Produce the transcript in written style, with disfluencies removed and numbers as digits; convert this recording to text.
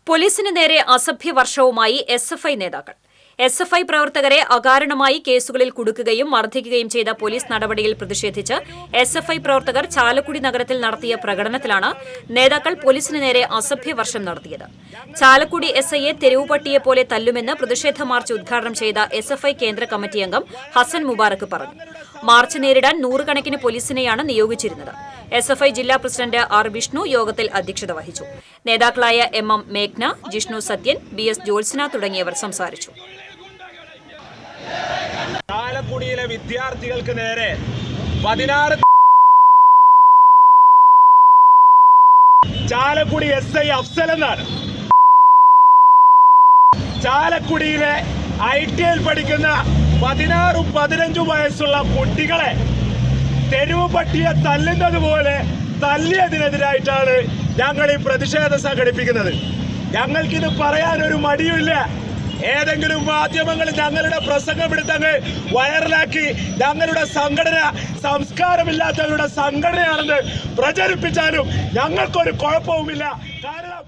പോലീസിന് നേരെ അസഭ്യവർഷവുമായി എസ്എഫ്ഐ നേതാക്കൾ. എസ്എഫ്ഐ പ്രവർത്തകരെ അകാരണമായി കേസുകളിൽ കുടുക്കുകയും മർദ്ദിക്കുകയും ചെയ്ത പോലീസ് നടപടിയിൽ പ്രതിഷേധിച്ച് എസ്എഫ്ഐ പ്രവർത്തകർ ചാലക്കുടി നഗരത്തിൽ നടത്തിയ പ്രകടനത്തിലാണ് നേതാക്കൾ പോലീസിന് നേരെ അസഭ്യവർഷം നടത്തിയത്. ചാലക്കുടി എസ്ഐയെ തെരുവുപട്ടിയെപ്പോലെ തല്ലുമെന്ന് പ്രതിഷേധ മാർച്ച് ഉദ്ഘാടനം ചെയ്ത എസ്എഫ്ഐ കേന്ദ്ര കമ്മിറ്റി അംഗം ഹസൻ മുബാറക്ക് പറഞ്ഞു. മാർച്ച് നേരിടാൻ നൂറുകണക്കിന് പോലീസിനെയാണ് നിയോഗിച്ചിരുന്നത്. എസ്എഫ്ഐ ജില്ലാ പ്രസിഡന്റ് ആർ വിഷ്ണു യോഗത്തിൽ അധ്യക്ഷത വഹിച്ചു. നേതാക്കളായ എം മേഘ്ന, ജിഷ്ണു സത്യൻ, BS ജോത്സന തുടങ്ങിയവർ സംസാരിച്ചു. ചാലക്കുടിയിലെ വിദ്യാർത്ഥികൾക്ക് നേരെ 16 ചാലക്കുടി SI അഫ്സൽ എന്നാണ്. ചാലക്കുടിയിലെ ITL പഠിക്കുന്ന 16-15 വയസ്സുള്ള കുട്ടികളെ തെരുവ് പട്ടിയെ തല്ലുന്നത് പോലെ തല്ലിയതിനെതിരായിട്ടാണ് ഞങ്ങൾ ഈ പ്രതിഷേധം സംഘടിപ്പിക്കുന്നത്. ഞങ്ങൾക്കിത് പറയാനൊരു മടിയുമില്ല. ഏതെങ്കിലും മാധ്യമങ്ങൾ ഞങ്ങളുടെ പ്രസംഗമെടുത്തങ്ങ് വൈറലാക്കി ഞങ്ങളുടെ സംഘടന സംസ്കാരമില്ലാത്തവരുടെ സംഘടനയാണെന്ന് പ്രചരിപ്പിച്ചാലും ഞങ്ങൾക്കൊരു കുഴപ്പവുമില്ല. കാരണം